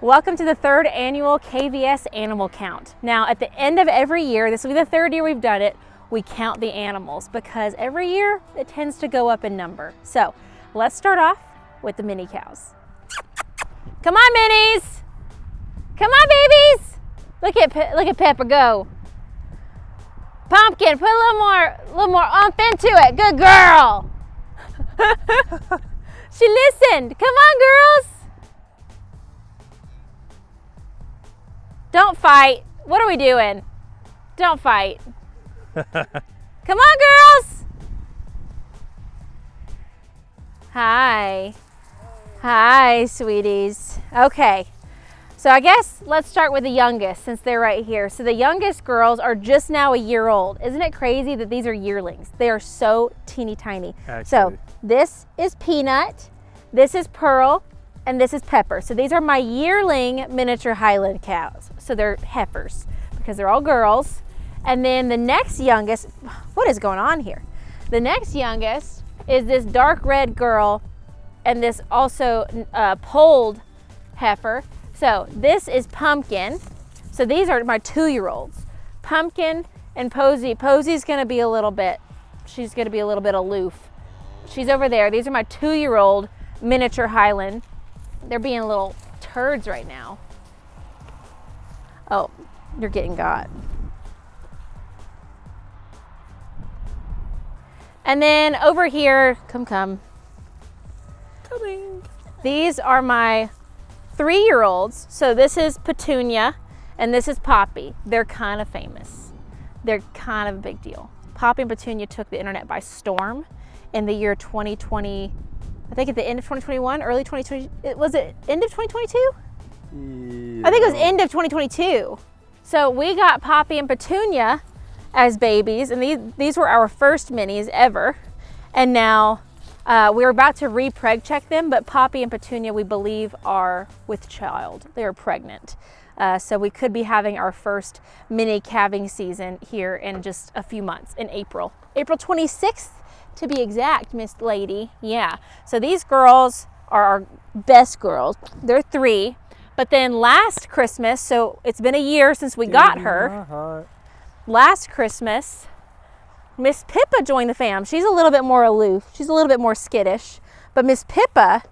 Welcome to the third annual KVS Animal Count. Now, at the end of every year, this will be the third year we've done it, we count the animals because every year it tends to go up in number. So let's start off with the mini cows. Come on, minis! Come on, babies! Look at Pepper go. Pumpkin, put a little more oomph into it. Good girl. She listened. Come on, girls. Don't fight. What are we doing? Don't fight. Come on, girls. Hi. Hi, sweeties. Okay. So I guess let's start with the youngest since they're right here. So the youngest girls are just now a year old. Isn't it crazy that these are yearlings? They are so teeny tiny. Actually. So this is Peanut, this is Pearl, and this is Pepper. So these are my yearling miniature Highland cows. So they're heifers because they're all girls. And then the next youngest, what is going on here? The next youngest is this dark red girl and this also polled heifer. So this is Pumpkin. So these are my 2-year-olds. Pumpkin and Posy. Posy's gonna be a little bit, she's gonna be a little bit aloof. She's over there. These are my 2-year-old miniature Highland. They're being little turds right now. Oh, you're getting got. And then over here, come. Coming. These are my 3-year-olds. So this is Petunia and this is Poppy. They're kind of famous. They're kind of a big deal. Poppy and Petunia took the internet by storm in the year 2020. I think at the end of 2021, early 2020. Was it end of 2022? Yeah. I think it was end of 2022. So we got Poppy and Petunia as babies, and these were our first minis ever. And now we're about to re-preg check them, but Poppy and Petunia, we believe, are with child. They are pregnant. So we could be having our first mini calving season here in just a few months, in April. April 26th to be exact, Miss Lady. Yeah, so these girls are our best girls. They're 3, but then last Christmas, so it's been a year since we got her. Last Christmas, Miss Pippa joined the fam. She's a little bit more aloof. She's a little bit more skittish. But Miss Pippa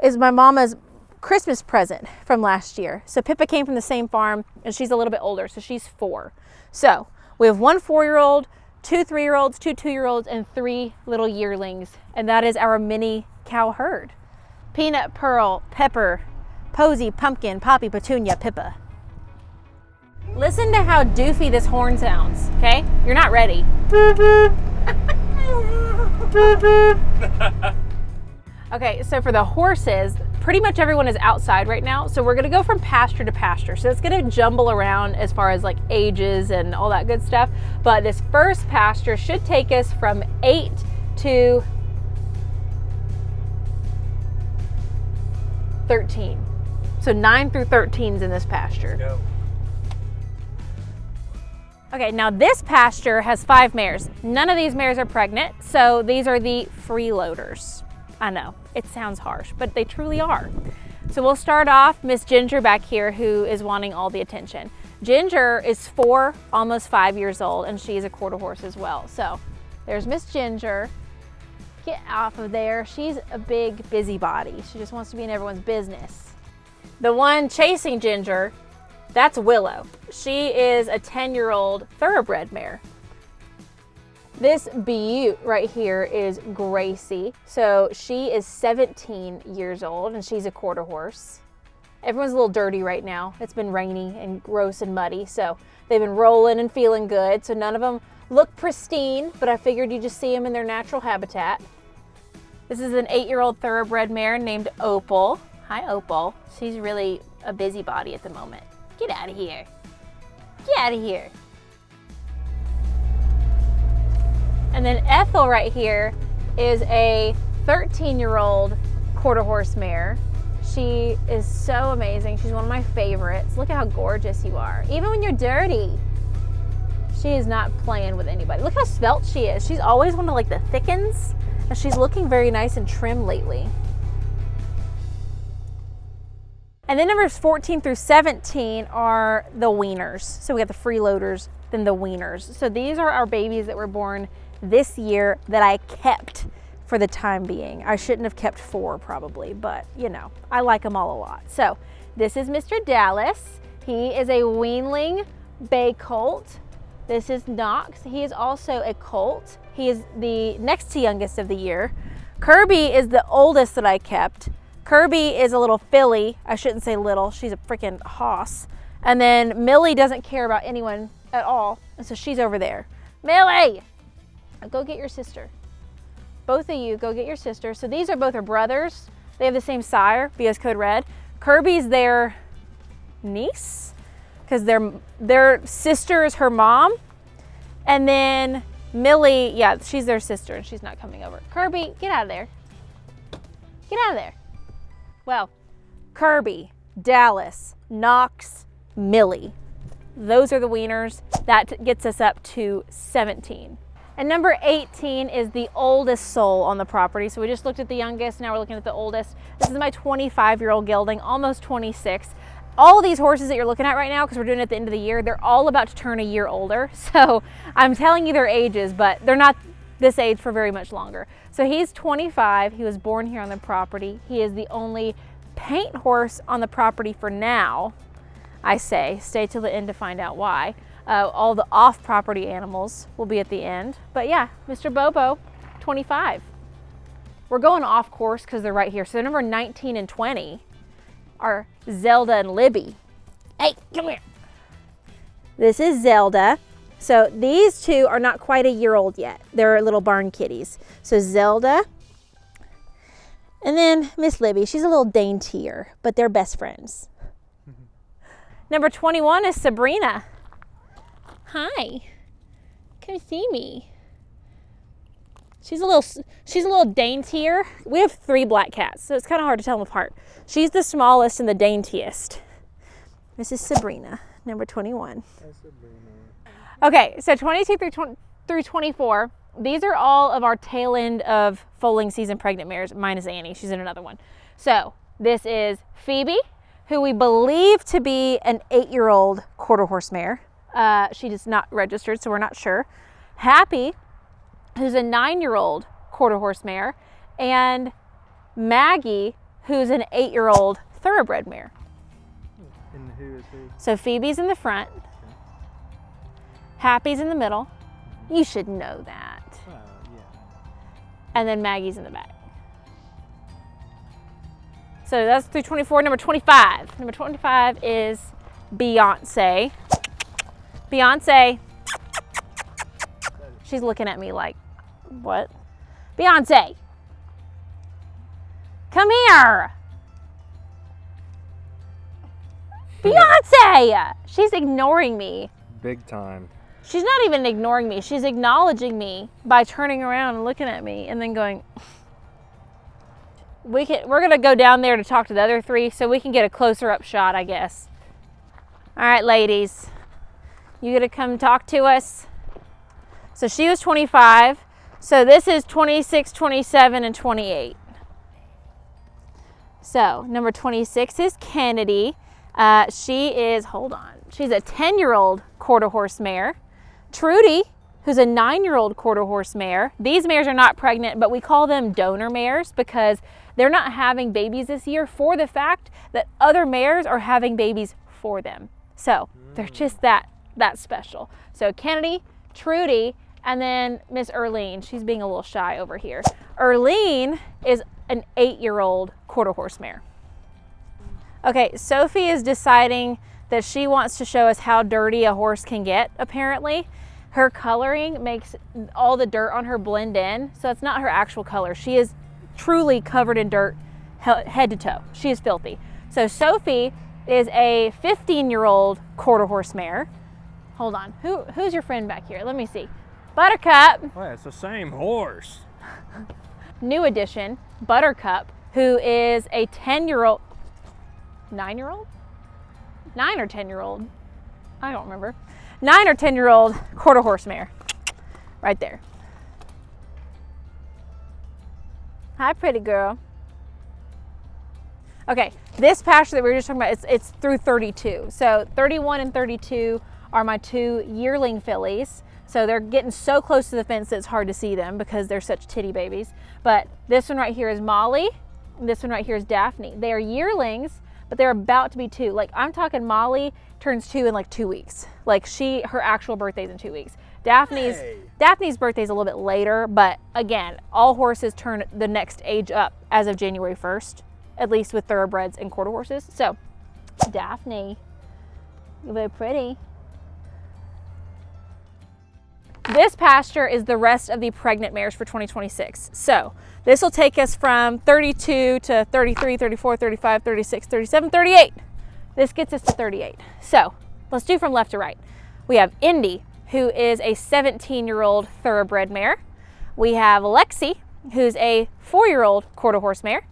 is my mama's Christmas present from last year. So Pippa came from the same farm and she's a little bit older. So she's 4. So we have 1 4-year-old, 2 3-year-olds, 2 2-year-olds, and 3 little yearlings. And that is our mini cow herd. Peanut, Pearl, Pepper, Posy, Pumpkin, Poppy, Petunia, Pippa. Listen to how doofy this horn sounds, okay? You're not ready. Okay, so for the horses, pretty much everyone is outside right now. So we're gonna go from pasture to pasture. So it's gonna jumble around as far as like ages and all that good stuff. But this first pasture should take us from 8 to 13. So 9 through 13's in this pasture. Let's go. Okay, now this pasture has 5 mares. None of these mares are pregnant, so these are the freeloaders. I know, it sounds harsh, but they truly are. So we'll start off Miss Ginger back here, who is wanting all the attention. Ginger is 4, almost 5 years old, and she's a quarter horse as well. So there's Miss Ginger. Get off of there. She's a big busybody. She just wants to be in everyone's business. The one chasing Ginger, that's Willow. She is a 10-year-old thoroughbred mare. This beaut right here is Gracie. So she is 17 years old and she's a quarter horse. Everyone's a little dirty right now. It's been rainy and gross and muddy, so they've been rolling and feeling good. So none of them look pristine, but I figured you just see them in their natural habitat. This is an 8-year-old thoroughbred mare named Opal. Hi, Opal. She's really a busybody at the moment. Get out of here. Get out of here. And then Ethel right here is a 13-year-old quarter horse mare. She is so amazing. She's one of my favorites. Look at how gorgeous you are. Even when you're dirty, she is not playing with anybody. Look how svelte she is. She's always one of like the thickens, and she's looking very nice and trim lately. And then numbers 14 through 17 are the weaners. So we got the freeloaders, then the weaners. So these are our babies that were born this year that I kept for the time being. I shouldn't have kept 4 probably, but you know, I like them all a lot. So this is Mr. Dallas. He is a weanling bay colt. This is Knox. He is also a colt. He is the next to youngest of the year. Kirby is the oldest that I kept. Kirby is a little filly. I shouldn't say little, she's a freaking hoss. And then Millie doesn't care about anyone at all, and so she's over there. Millie, go get your sister. Both of you, go get your sister. So these are both her brothers. They have the same sire, BS code red. Kirby's their niece, because their sister is her mom. And then Millie, yeah, she's their sister, and she's not coming over. Kirby, get out of there. Get out of there. Well, Kirby, Dallas, Knox, Millie. Those are the weaners. That gets us up to 17. And number 18 is the oldest soul on the property. So we just looked at the youngest, now we're looking at the oldest. This is my 25-year-old gelding, almost 26. All of these horses that you're looking at right now, because we're doing it at the end of the year, they're all about to turn a year older. So I'm telling you their ages, but they're not this age for very much longer. So he's 25, he was born here on the property. He is the only paint horse on the property for now. I say, stay till the end to find out why. All the off-property animals will be at the end. But yeah, Mr. Bobo, 25. We're going off course because they're right here. So number 19 and 20 are Zelda and Libby. Hey, come here. This is Zelda. So these two are not quite a year old yet. They're little barn kitties. So Zelda, and then Miss Libby. She's a little daintier, but they're best friends. Number 21 is Sabrina. Hi, come see me. She's a little daintier. We have 3 black cats, so it's kind of hard to tell them apart. She's the smallest and the daintiest. This is Sabrina, number 21. Hi, Sabrina. Okay, so 22 through 24, these are all of our tail end of foaling season pregnant mares, minus Annie. She's in another one. So this is Phoebe, who we believe to be an 8-year-old quarter horse mare. She is not registered, so we're not sure. Happy, who's a 9-year-old quarter horse mare, and Maggie, who's an 8-year-old thoroughbred mare. And who is who? So Phoebe's in the front. Okay. Happy's in the middle. You should know that. Yeah. And then Maggie's in the back. So that's through 24. Number 25. Number 25 is Beyonce. Beyonce. She's looking at me like, what? Beyonce. Come here. Beyonce. She's ignoring me. Big time. She's not even ignoring me. She's acknowledging me by turning around and looking at me and then going, we're gonna go down there to talk to the other 3 so we can get a closer up shot, I guess. All right, ladies, you gonna come talk to us? So she was 25. So this is 26, 27, and 28. So number 26 is Kennedy. She is, hold on, she's a 10-year-old quarter horse mare. Trudy, who's a 9-year-old quarter horse mare. These mares are not pregnant, but we call them donor mares because they're not having babies this year for the fact that other mares are having babies for them. So they're just that special. So Kennedy, Trudy, and then Miss Erlene. She's being a little shy over here. Erlene is an 8-year-old quarter horse mare. Okay, Sophie is deciding that she wants to show us how dirty a horse can get, apparently. Her coloring makes all the dirt on her blend in, so it's not her actual color. She is truly covered in dirt head to toe. She is filthy. So Sophie is a 15-year-old quarter horse mare. Hold on, who's your friend back here? Let me see. Buttercup. Oh, yeah, it's the same horse. New addition, Buttercup, who is a 10-year-old, 9-year-old? 9 or 10-year-old? I don't remember. 9 or 10-year-old quarter horse mare. Right there. Hi, pretty girl. Okay, this pasture that we were just talking about, it's through 32. So 31 and 32 are my 2 yearling fillies. So they're getting so close to the fence that it's hard to see them because they're such titty babies. But this one right here is Molly, and this one right here is Daphne. They are yearlings, but they're about to be 2. Like, I'm talking Molly turns 2 in like 2 weeks. Like, her actual birthday's in 2 weeks. Daphne's birthday's a little bit later, but again, all horses turn the next age up as of January 1st, at least with thoroughbreds and quarter horses. So, Daphne, you're very pretty. This pasture is the rest of the pregnant mares for 2026. So this will take us from 32 to 33, 34, 35, 36, 37, 38. This gets us to 38. So let's do from left to right. We have Indy, who is a 17-year-old thoroughbred mare. We have Lexi, who's a 4-year-old quarter horse mare.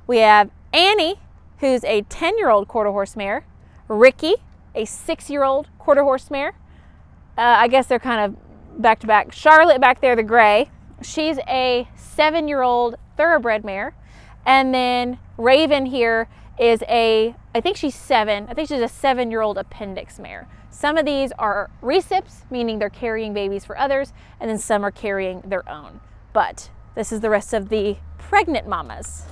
We have Annie, who's a 10-year-old quarter horse mare. Ricky, a 6-year-old quarter horse mare. I guess they're kind of back to back. Charlotte back there, the gray, she's a 7-year-old thoroughbred mare. And then Raven here is I think she's 7. I think she's a 7-year-old appendix mare. Some of these are recips, meaning they're carrying babies for others, and then some are carrying their own. But this is the rest of the pregnant mamas.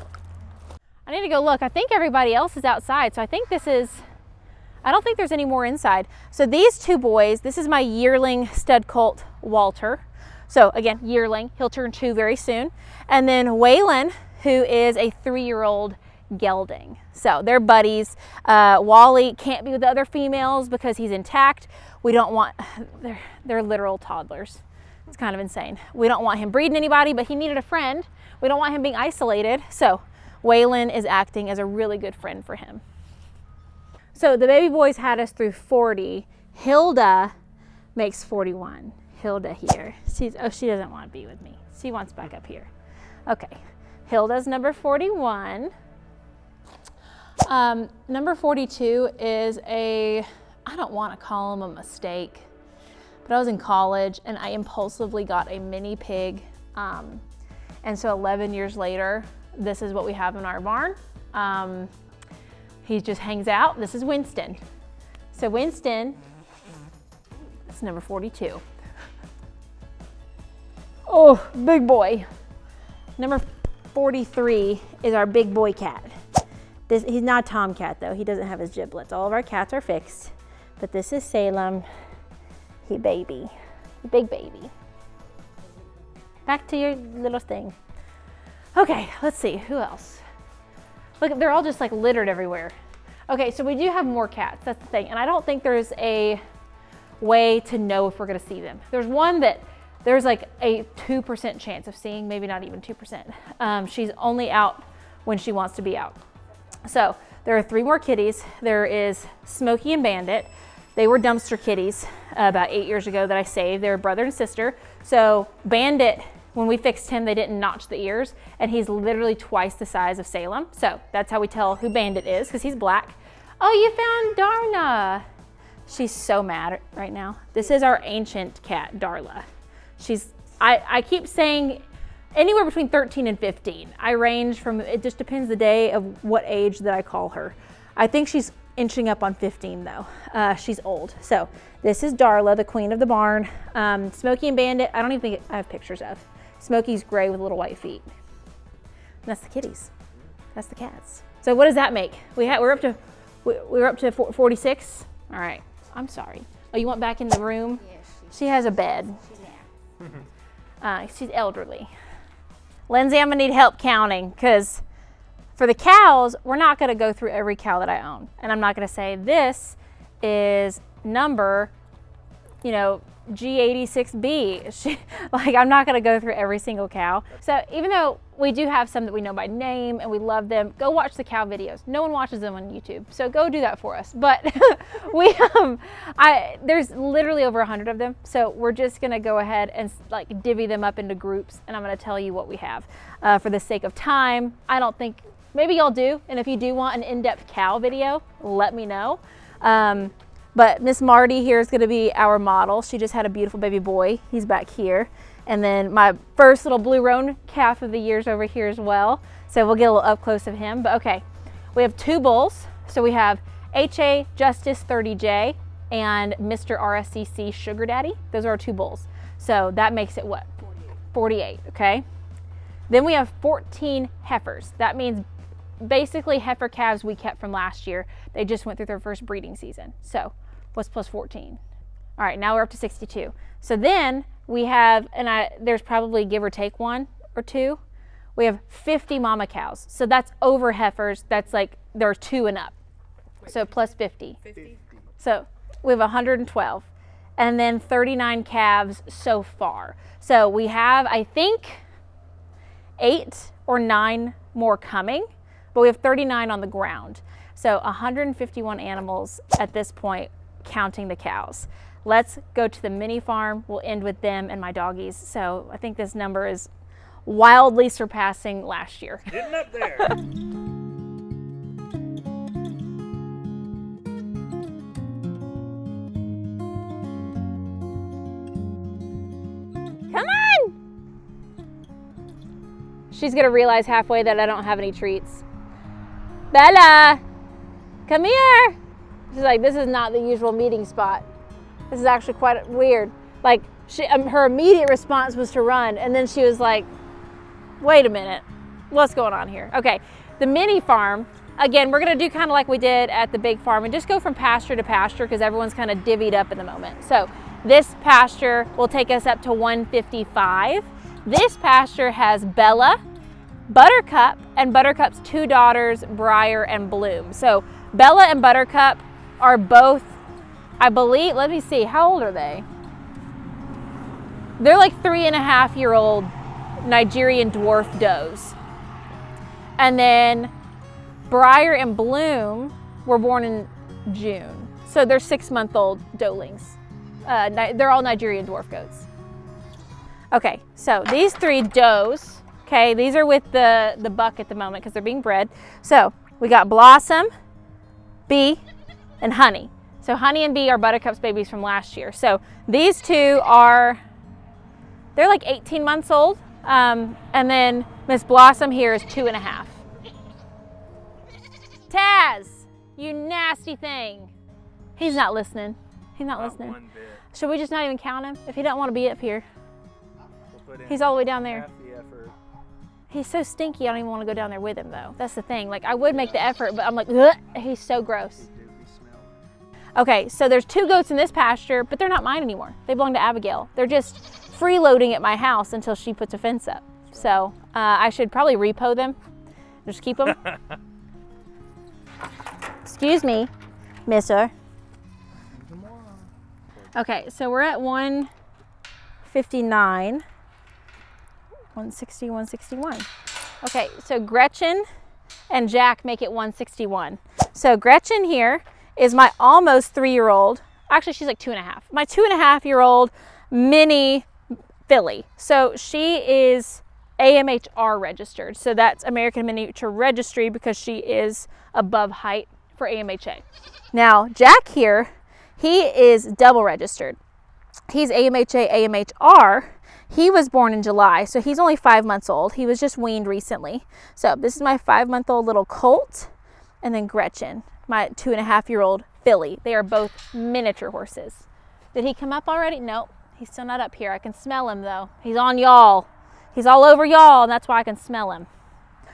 I need to go look. I think everybody else is outside, so I think I don't think there's any more inside. So these 2 boys, this is my yearling stud colt, Walter. So again, yearling, he'll turn 2 very soon. And then Waylon, who is a 3-year-old gelding. So they're buddies. Wally can't be with the other females because he's intact. We don't want, they're literal toddlers. It's kind of insane. We don't want him breeding anybody, but he needed a friend. We don't want him being isolated. So Waylon is acting as a really good friend for him. So the baby boys had us through 40. Hilda makes 41. Hilda here. She doesn't want to be with me. She wants back up here. Okay. Hilda's number 41. Number 42 is I don't want to call him a mistake, but I was in college and I impulsively got a mini pig. And so 11 years later, this is what we have in our barn. He just hangs out. This is Winston. So Winston, that's number 42. Oh, big boy. Number 43 is our big boy cat. He's not a tomcat though. He doesn't have his giblets. All of our cats are fixed. But this is Salem. He big baby. Back to your little thing. Okay, let's see, who else? Look, they're all just like littered everywhere. Okay, so we do have more cats, that's the thing. And I don't think there's a way to know if we're gonna see them. There's one that there's like a 2% chance of seeing, maybe not even 2%. She's only out when she wants to be out. So there are 3 more kitties. There is Smokey and Bandit. They were dumpster kitties about 8 years ago that I saved. They were brother and sister. So Bandit, when we fixed him, they didn't notch the ears, and he's literally twice the size of Salem. So that's how we tell who Bandit is, because he's black. Oh, you found Darna. She's so mad right now. This is our ancient cat, Darla. I keep saying anywhere between 13 and 15. I range from, it just depends the day of what age that I call her. I think she's inching up on 15 though. She's old. So this is Darla, the queen of the barn. Smokey and Bandit, I don't even think I have pictures of. Smokey's gray with little white feet. And that's the kitties. That's the cats. So what does that make? We're up to 46. All right. I'm sorry. Oh, you want back in the room? Yes. She has a bed. She's elderly. Lindsay, I'm gonna need help counting, because for the cows, we're not gonna go through every cow that I own. And I'm not gonna say this is number, G86B. I'm not gonna go through every single cow. So even though we do have some that we know by name and we love them, go watch the cow videos. No one watches them on YouTube, so go do that for us. But there's literally over 100 of them. So we're just gonna go ahead and divvy them up into groups, and I'm gonna tell you what we have. For the sake of time, I don't think, maybe y'all do, and if you do want an in-depth cow video, let me know. But Miss Marty here is gonna be our model. She just had a beautiful baby boy. He's back here. And then my first little blue roan calf of the year is over here as well. So we'll get a little up close of him. But okay, We have 2 bulls. So we have HA Justice 30J and Mr. RSCC Sugar Daddy. Those are our 2 bulls. So that makes it what? 48, okay? Then we have 14 heifers. That means basically heifer calves we kept from last year. They just went through their first breeding season. So what's plus 14? All right, now we're up to 62. So then we have, and there's probably give or take 1 or 2. We have 50 mama cows. So that's over heifers. That's like, there are 2 and up. So plus 50. 50. So we have 112. And then 39 calves so far. So we have, I think, 8 or 9 more coming, but we have 39 on the ground. So 151 animals at this point, counting the cows. Let's go to the mini farm. We'll end with them and my doggies. So I think this number is wildly surpassing last year. Getting up there. Come on! She's gonna realize halfway that I don't have any treats. Bella, come here. She's like, this is not the usual meeting spot. This is actually quite weird. Like, her immediate response was to run, and then she was like, wait a minute, what's going on here? Okay, the mini farm, again, we're gonna do kind of like we did at the big farm and just go from pasture to pasture because everyone's kind of divvied up in the moment. So this pasture will take us up to 155. This pasture has Bella, Buttercup, and Buttercup's 2 daughters, Briar and Bloom. So Bella and Buttercup are both, I believe, let me see, how old are they? They're like 3.5-year-old Nigerian dwarf does. And then Briar and Bloom were born in June. So they're 6-month-old doelings. They're all Nigerian dwarf goats. Okay, so these 3 does, okay, these are with the buck at the moment because they're being bred. So we got Blossom, Bee, and Honey. So Honey and Bee are Buttercup's babies from last year. So these 2 are, they're like 18 months old. And then Miss Blossom here is 2.5. Taz, you nasty thing. He's not listening. He's not listening. One bit. Should we just not even count him? If he doesn't want to be up here. We'll put in He's all the way down there. half the effort. He's so stinky, I don't even want to go down there with him though. That's the thing. Like, I would make the effort, but I'm like, ugh, he's so gross. Okay, so there's 2 goats in this pasture, but they're not mine anymore. They belong to Abigail. They're just freeloading at my house until she puts a fence up. So I should probably repo them. Just keep them. Excuse me, mister. Okay, so we're at 159, 160, 161. Okay, so Gretchen and Jack make it 161. So Gretchen here is my almost 3-year-old. Actually, she's like 2.5. My 2.5-year-old mini filly. So she is AMHR registered. So that's American Miniature Registry because she is above height for AMHA. Now, Jack here, he is double registered. He's AMHA, AMHR. He was born in July, so he's only 5 months old. He was just weaned recently. So this is my 5-month-old little colt, and then Gretchen, my 2.5-year-old filly. They are both miniature horses. Did he come up already? Nope, he's still not up here. I can smell him though. He's on y'all. He's all over y'all, and that's why I can smell him.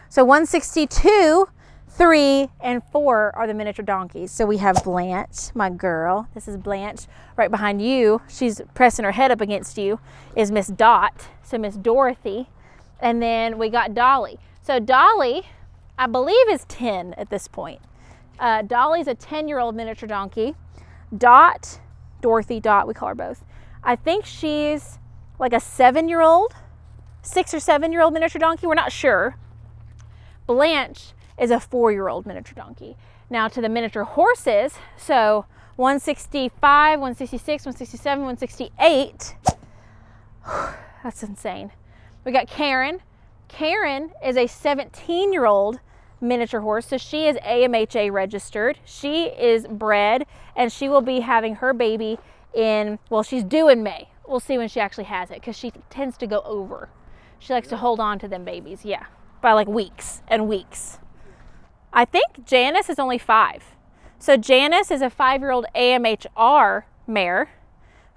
So 162, 3, and 4 are the miniature donkeys. So we have Blanche, my girl. This is Blanche. Right behind you, she's pressing her head up against you, is Miss Dot. So Miss Dorothy. And then we got Dolly. So Dolly, I believe, is 10 at this point. Dolly's a 10-year-old miniature donkey. Dot, Dorothy, Dot, we call her both. I think she's like a 7-year-old, 6 or 7-year-old miniature donkey. We're not sure. Blanche is a 4-year-old miniature donkey. Now to the miniature horses, so 165, 166, 167, 168. That's insane. We got Karen. Karen is a 17-year-old miniature horse, so she is AMHA registered. She is bred, and she will be having her baby in, well, she's due in May. We'll see when she actually has it, because she tends to go over. She likes to hold on to them babies, yeah, by like weeks and weeks. I think Janice is only 5. So Janice is a 5-year-old AMHR mare.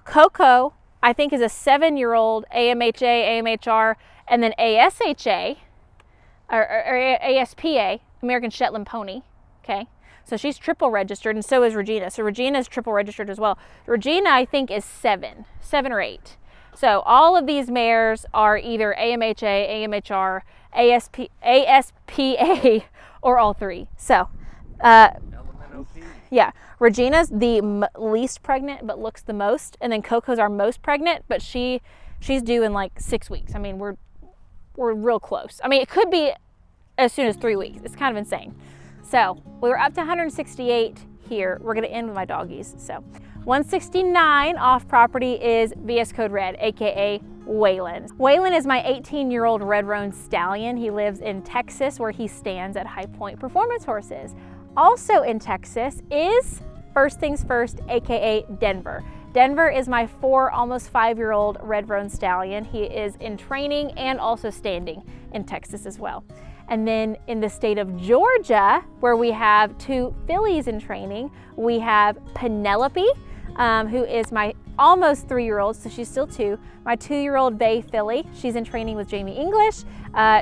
Coco, I think, is a 7-year-old AMHA, AMHR, and then ASHA, or ASPA, American Shetland Pony, okay? So she's triple registered, and so is Regina. So Regina is triple registered as well. Regina, I think, is 7 or 8. So all of these mares are either AMHA, AMHR, ASPA, or all 3. So, yeah, Regina's the least pregnant, but looks the most, and then Coco's our most pregnant, but she's due in like 6 weeks. I mean, we're real close. I mean, it could be as soon as 3 weeks. It's kind of insane. So we were up to 168 here. We're gonna end with my doggies. So 169 off property is VS Code Red, AKA Waylon. Waylon is my 18-year-old red roan stallion. He lives in Texas, where he stands at High Point Performance Horses. Also in Texas is First Things First, AKA Denver. Denver is my 4, almost 5-year-old red roan stallion. He is in training and also standing in Texas as well. And then in the state of Georgia, where we have 2 fillies in training, we have Penelope, who is my almost 3-year-old, so she's still 2. My 2-year-old bay filly, she's in training with Jamie English.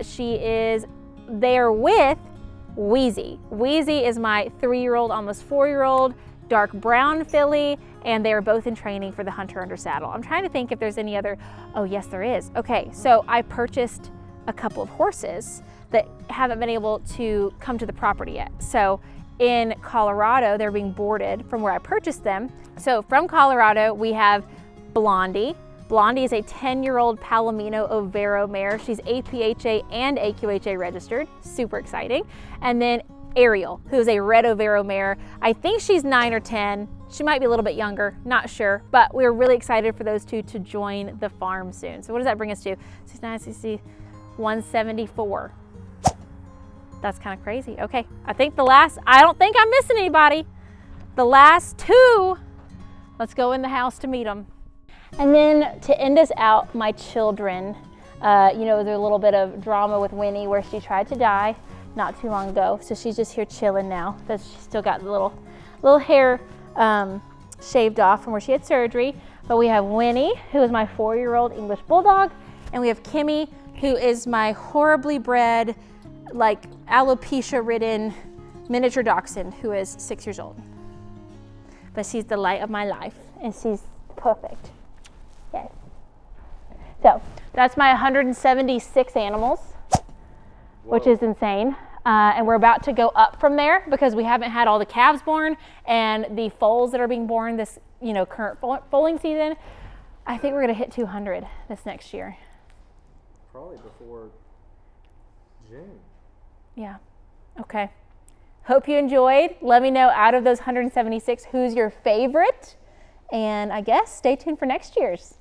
She is there with Wheezy. Wheezy is my 3-year-old, almost 4-year-old dark brown filly, and they are both in training for the Hunter Under Saddle. I'm trying to think if there's any other. Oh yes, there is. Okay, so I purchased a couple of horses that haven't been able to come to the property yet. So in Colorado, they're being boarded from where I purchased them. So from Colorado, we have Blondie. Blondie is a 10-year-old Palomino Overo mare. She's APHA and AQHA registered, super exciting. And then Ariel, who is a red Overo mare. I think she's 9 or 10. She might be a little bit younger, not sure, but we're really excited for those 2 to join the farm soon. So what does that bring us to? 69, 60, 174. That's kind of crazy. Okay, I think I don't think I'm missing anybody. The last 2, let's go in the house to meet them. And then to end us out, my children, you know, there's a little bit of drama with Winnie where she tried to die not too long ago. So she's just here chilling now, but she's still got the little hair shaved off from where she had surgery. But we have Winnie, who is my 4-year-old English Bulldog, and we have Kimmy, who is my horribly bred, like alopecia-ridden miniature dachshund, who is 6 years old. But she's the light of my life, and she's perfect. Yes. So that's my 176 animals, which is insane. And we're about to go up from there because we haven't had all the calves born and the foals that are being born this, you know, current foaling season. I think we're gonna hit 200 this next year. Probably before June. Yeah, okay. Hope you enjoyed. Let me know out of those 176, who's your favorite? And I guess stay tuned for next year's.